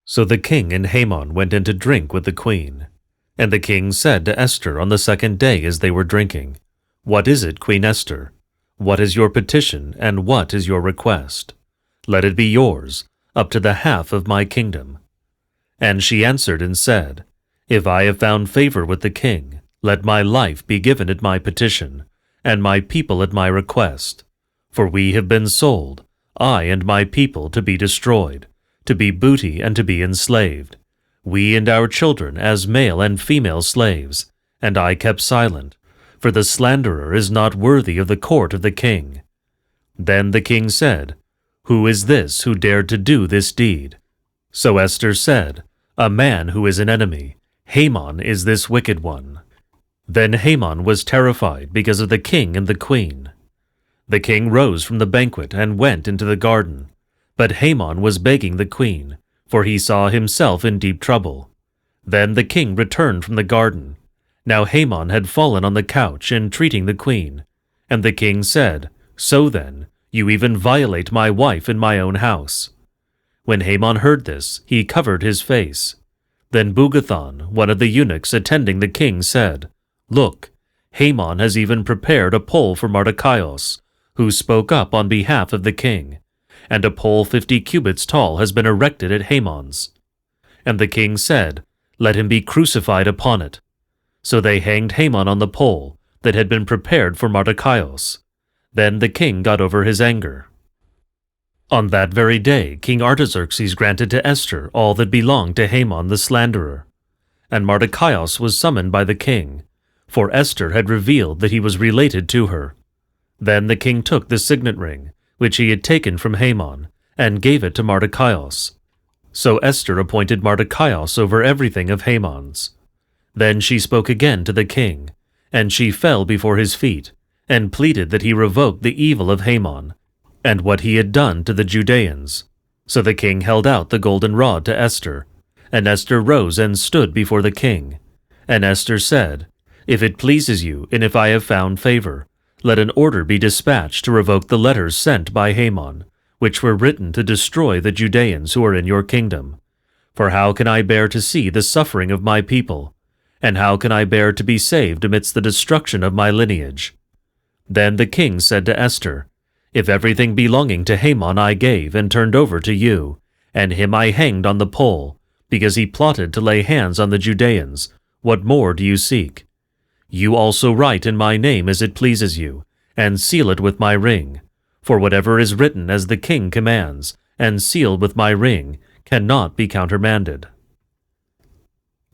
So the king and Haman went in to drink with the queen. And the king said to Esther on the second day as they were drinking, "What is it, Queen Esther? What is your petition, and what is your request? Let it be yours, up to the half of my kingdom." And she answered and said, "If I have found favor with the king, let my life be given at my petition, and my people at my request. For we have been sold, I and my people, to be destroyed, to be booty and to be enslaved, we and our children as male and female slaves, and I kept silent, for the slanderer is not worthy of the court of the king." Then the king said, "Who is this who dared to do this deed?" So Esther said, "A man who is an enemy. Haman is this wicked one." Then Haman was terrified because of the king and the queen. The king rose from the banquet and went into the garden. But Haman was begging the queen, for he saw himself in deep trouble. Then the king returned from the garden. Now Haman had fallen on the couch entreating the queen. And the king said, "So then, you even violate my wife in my own house." When Haman heard this, he covered his face. Then Bugathan, one of the eunuchs attending the king, said, "Look, Haman has even prepared a pole for Mordecaios, who spoke up on behalf of the king, and a pole 50 cubits tall has been erected at Haman's." And the king said, "Let him be crucified upon it." So they hanged Haman on the pole that had been prepared for Mordecaios. Then the king got over his anger. On that very day King Artaxerxes granted to Esther all that belonged to Haman the slanderer. And Mordecaios was summoned by the king, for Esther had revealed that he was related to her. Then the king took the signet ring, which he had taken from Haman, and gave it to Mordecaios. So Esther appointed Mordecaios over everything of Haman's. Then she spoke again to the king, and she fell before his feet, and pleaded that he revoke the evil of Haman, and what he had done to the Judeans. So the king held out the golden rod to Esther, and Esther rose and stood before the king. And Esther said, "If it pleases you, and if I have found favor, let an order be dispatched to revoke the letters sent by Haman, which were written to destroy the Judeans who are in your kingdom. For how can I bear to see the suffering of my people? And how can I bear to be saved amidst the destruction of my lineage?" Then the king said to Esther, "If everything belonging to Haman I gave and turned over to you, and him I hanged on the pole, because he plotted to lay hands on the Judeans, what more do you seek? You also write in my name as it pleases you, and seal it with my ring. For whatever is written as the king commands, and sealed with my ring, cannot be countermanded."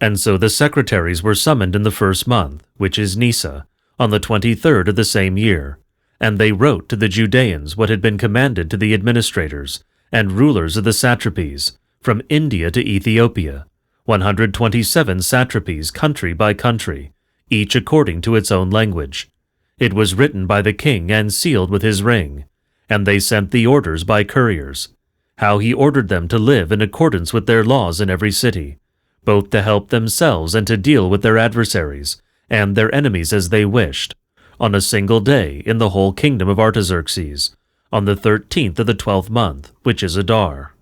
And so the secretaries were summoned in the first month, which is Nisa, on the 23rd of the same year, and they wrote to the Judeans what had been commanded to the administrators and rulers of the satrapies, from India to Ethiopia, 127 satrapies country by country, each according to its own language. It was written by the king and sealed with his ring, and they sent the orders by couriers, how he ordered them to live in accordance with their laws in every city, both to help themselves and to deal with their adversaries and their enemies as they wished, on a single day in the whole kingdom of Artaxerxes, on the 13th of the 12th month, which is Adar.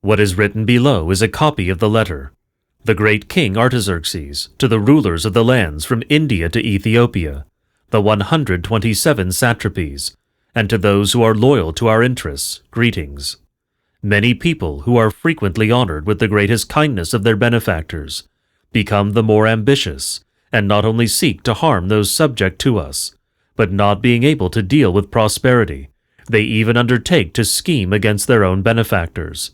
What is written below is a copy of the letter. The great king Artaxerxes, to the rulers of the lands from India to Ethiopia, the 127 satrapies, and to those who are loyal to our interests, greetings. Many people who are frequently honored with the greatest kindness of their benefactors become the more ambitious, and not only seek to harm those subject to us, but not being able to deal with prosperity, they even undertake to scheme against their own benefactors.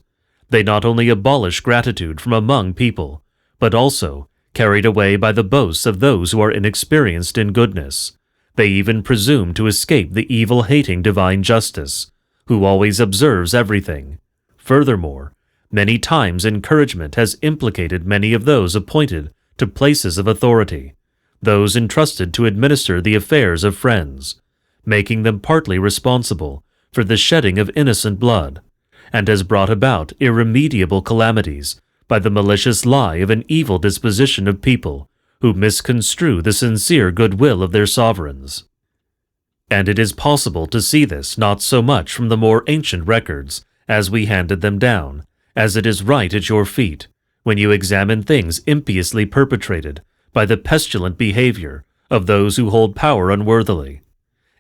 They not only abolish gratitude from among people, but also, carried away by the boasts of those who are inexperienced in goodness, they even presume to escape the evil-hating divine justice, who always observes everything. Furthermore, many times encouragement has implicated many of those appointed to places of authority, those entrusted to administer the affairs of friends, making them partly responsible for the shedding of innocent blood, and has brought about irremediable calamities by the malicious lie of an evil disposition of people who misconstrue the sincere goodwill of their sovereigns. And it is possible to see this not so much from the more ancient records as we handed them down, as it is right at your feet, when you examine things impiously perpetrated by the pestilent behavior of those who hold power unworthily.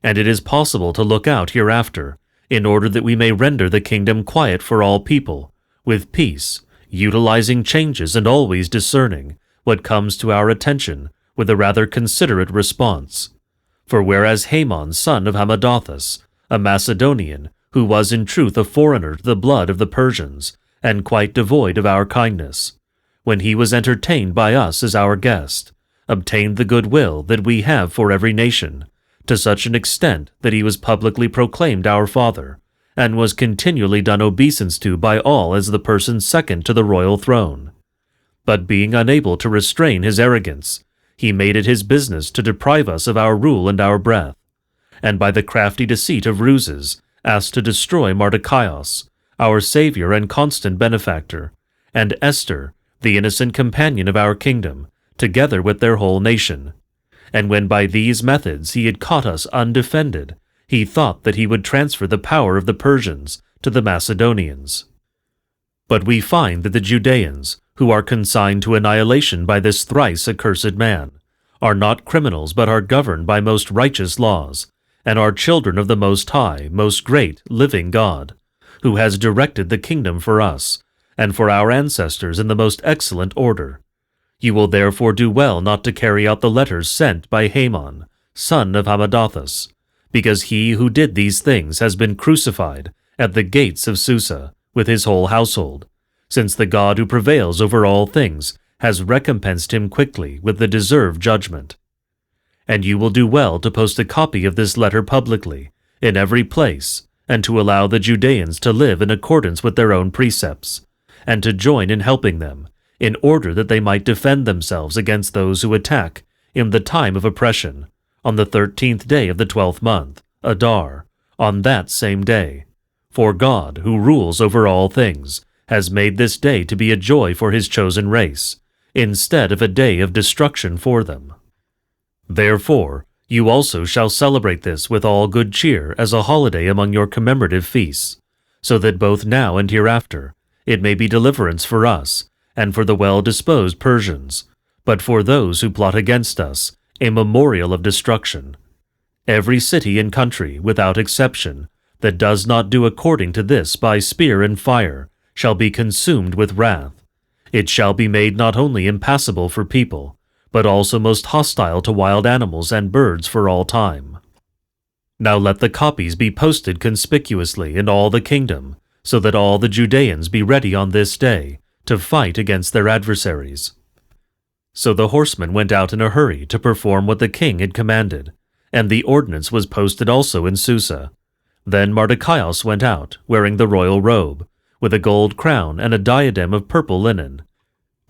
And it is possible to look out hereafter, in order that we may render the kingdom quiet for all people, with peace, utilizing changes and always discerning what comes to our attention with a rather considerate response. For whereas Haman, son of Hammedatha, a Macedonian, who was in truth a foreigner to the blood of the Persians, and quite devoid of our kindness, when he was entertained by us as our guest, obtained the goodwill that we have for every nation, to such an extent that he was publicly proclaimed our father, and was continually done obeisance to by all as the person second to the royal throne. But being unable to restrain his arrogance, he made it his business to deprive us of our rule and our breath, and by the crafty deceit of ruses asked to destroy Mardukaios, our Savior and constant benefactor, and Esther, the innocent companion of our kingdom, together with their whole nation. And when by these methods he had caught us undefended, he thought that he would transfer the power of the Persians to the Macedonians. But we find that the Judeans, who are consigned to annihilation by this thrice accursed man, are not criminals but are governed by most righteous laws, and are children of the Most High, most great, living God, who has directed the kingdom for us, and for our ancestors in the most excellent order. You will therefore do well not to carry out the letters sent by Haman, son of Hammedatha, because he who did these things has been crucified at the gates of Susa with his whole household, since the God who prevails over all things has recompensed him quickly with the deserved judgment. And you will do well to post a copy of this letter publicly, in every place, and to allow the Judeans to live in accordance with their own precepts, and to join in helping them, in order that they might defend themselves against those who attack, in the time of oppression, on the 13th day of the 12th month, Adar, on that same day. For God, who rules over all things, has made this day to be a joy for his chosen race, instead of a day of destruction for them. Therefore, you also shall celebrate this with all good cheer as a holiday among your commemorative feasts, so that both now and hereafter it may be deliverance for us, and for the well-disposed Persians, but for those who plot against us, a memorial of destruction. Every city and country, without exception, that does not do according to this by spear and fire, shall be consumed with wrath. It shall be made not only impassable for people, but also most hostile to wild animals and birds for all time. Now let the copies be posted conspicuously in all the kingdom, so that all the Judeans be ready on this day to fight against their adversaries. So the horsemen went out in a hurry to perform what the king had commanded, and the ordinance was posted also in Susa. Then Mardukaios went out, wearing the royal robe, with a gold crown and a diadem of purple linen.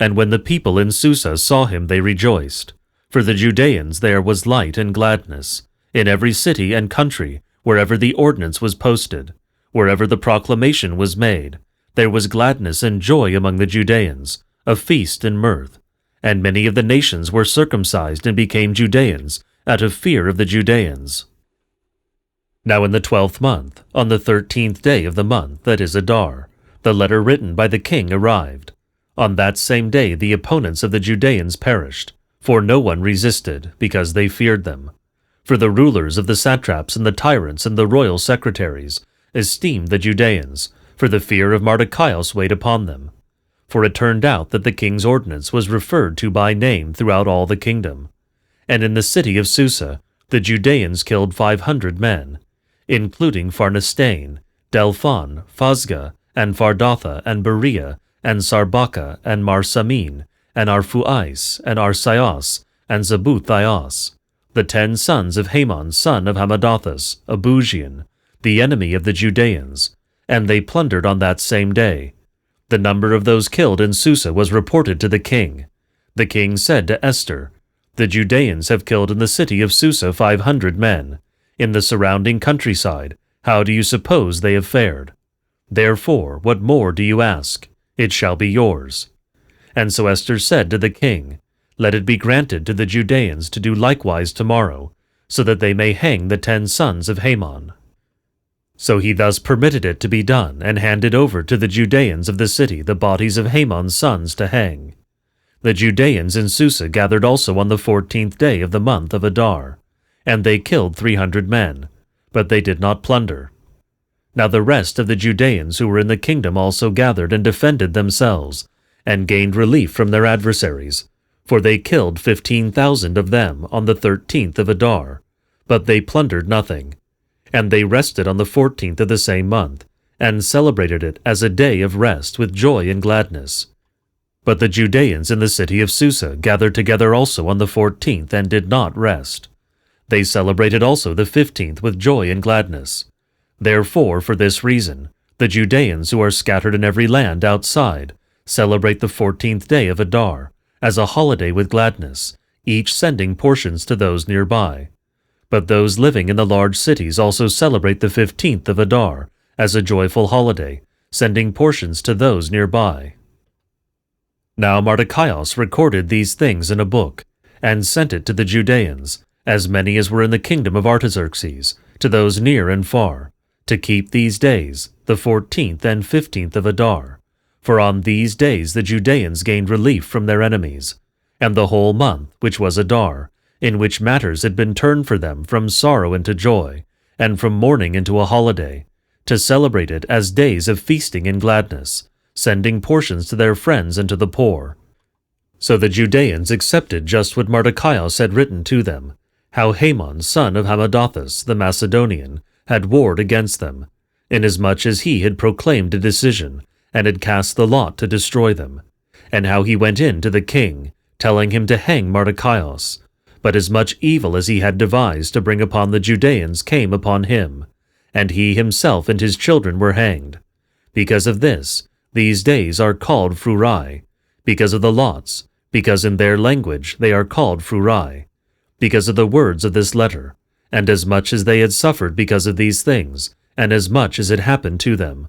And when the people in Susa saw him they rejoiced, for the Judeans there was light and gladness, in every city and country, wherever the ordinance was posted, wherever the proclamation was made, there was gladness and joy among the Judeans, a feast and mirth, and many of the nations were circumcised and became Judeans, out of fear of the Judeans. Now in the 12th month, on the 13th day of the month, that is Adar, the letter written by the king arrived. On that same day the opponents of the Judeans perished, for no one resisted, because they feared them. For the rulers of the satraps and the tyrants and the royal secretaries esteemed the Judeans, for the fear of Mardukaios weighed upon them. For it turned out that the king's ordinance was referred to by name throughout all the kingdom. And in the city of Susa the Judeans killed 500 men, including Pharnastane, Delphon, Phazga, and Phardatha, and Berea, and Sarbaka, and Marsamin, and Arphuais, and Arsios, and Zabuthaios, the 10 sons of Haman son of Hammedatha, a Buzian, the enemy of the Judeans, and they plundered on that same day. The number of those killed in Susa was reported to the king. The king said to Esther, "The Judeans have killed in the city of Susa 500 men. In the surrounding countryside, how do you suppose they have fared? Therefore, what more do you ask? It shall be yours." And so Esther said to the king, "Let it be granted to the Judeans to do likewise tomorrow, so that they may hang the 10 sons of Haman." So he thus permitted it to be done, and handed over to the Judeans of the city the bodies of Haman's sons to hang. The Judeans in Susa gathered also on the 14th day of the month of Adar, and they killed 300 men, but they did not plunder. Now the rest of the Judeans who were in the kingdom also gathered and defended themselves, and gained relief from their adversaries, for they killed 15,000 of them on the 13th of Adar, but they plundered nothing. And they rested on the 14th of the same month, and celebrated it as a day of rest with joy and gladness. But the Judeans in the city of Susa gathered together also on the 14th, and did not rest. They celebrated also the 15th with joy and gladness. Therefore, for this reason, the Judeans who are scattered in every land outside celebrate the 14th day of Adar as a holiday with gladness, each sending portions to those nearby. But those living in the large cities also celebrate the 15th of Adar as a joyful holiday, sending portions to those nearby. Now Mardukaios recorded these things in a book, and sent it to the Judeans, as many as were in the kingdom of Artaxerxes, to those near and far, to keep these days, the 14th and 15th of Adar. For on these days the Judeans gained relief from their enemies, and the whole month, which was Adar, in which matters had been turned for them from sorrow into joy, and from mourning into a holiday, to celebrate it as days of feasting and gladness, sending portions to their friends and to the poor. So the Judeans accepted just what Mardukaios had written to them, how Haman, son of Hammedatha the Macedonian, had warred against them, inasmuch as he had proclaimed a decision, and had cast the lot to destroy them, and how he went in to the king, telling him to hang Mardukaios. But as much evil as he had devised to bring upon the Judeans came upon him, and he himself and his children were hanged. Because of this, these days are called Phrourai, because of the lots, because in their language they are called Phrourai, because of the words of this letter, and as much as they had suffered because of these things, and as much as had happened to them.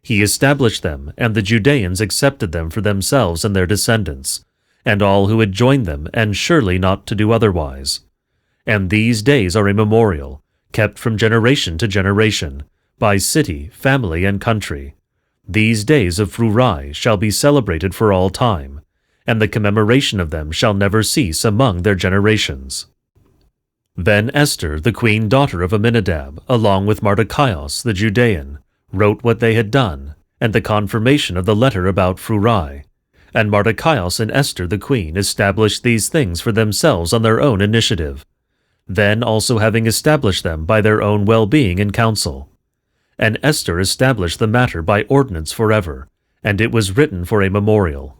He established them, and the Judeans accepted them for themselves and their descendants, and all who had joined them, and surely not to do otherwise. And these days are a memorial, kept from generation to generation, by city, family, and country. These days of Phrourai shall be celebrated for all time, and the commemoration of them shall never cease among their generations. Then Esther, the queen daughter of Amminadab, along with Mardukaios the Judean, wrote what they had done, and the confirmation of the letter about Phrourai. And Mardukaios and Esther the queen established these things for themselves on their own initiative, then also having established them by their own well-being and counsel. And Esther established the matter by ordinance forever, and it was written for a memorial.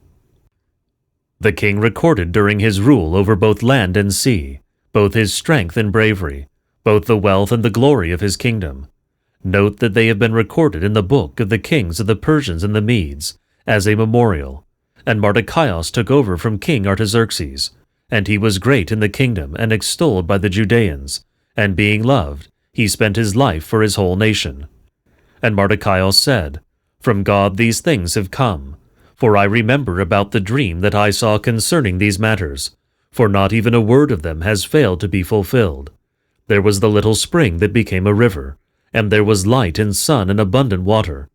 The king recorded during his rule over both land and sea, both his strength and bravery, both the wealth and the glory of his kingdom. Note that they have been recorded in the book of the kings of the Persians and the Medes, as a memorial. And Mardukaios took over from King Artaxerxes, and he was great in the kingdom and extolled by the Judeans, and being loved, he spent his life for his whole nation. And Mardukaios said, From God these things have come, for I remember about the dream that I saw concerning these matters, for not even a word of them has failed to be fulfilled. There was the little spring that became a river, and there was light and sun and abundant water.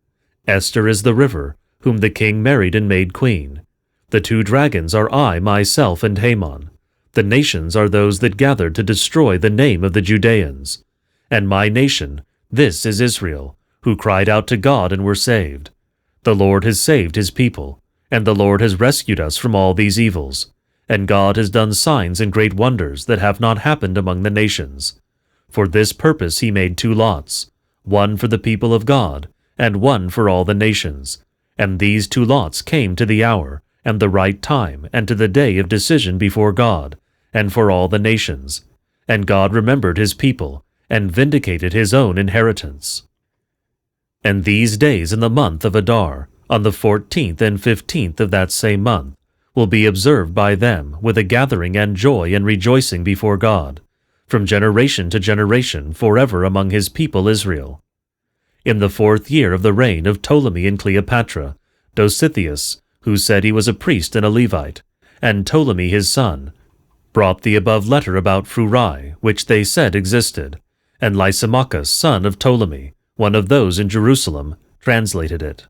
Esther is the river, whom the king married and made queen. The two dragons are I, myself, and Haman. The nations are those that gathered to destroy the name of the Judeans. And my nation, this is Israel, who cried out to God and were saved. The Lord has saved his people, and the Lord has rescued us from all these evils. And God has done signs and great wonders that have not happened among the nations. For this purpose he made 2 lots, one for the people of God, and one for all the nations. And these 2 lots came to the hour, and the right time, and to the day of decision before God, and for all the nations. And God remembered his people, and vindicated his own inheritance. And these days in the month of Adar, on the 14th and 15th of that same month, will be observed by them with a gathering and joy and rejoicing before God, from generation to generation forever among his people Israel. In the 4th year of the reign of Ptolemy and Cleopatra, Dositheus, who said he was a priest and a Levite, and Ptolemy his son, brought the above letter about Phrourai, which they said existed, and Lysimachus son of Ptolemy, One of those in Jerusalem translated it.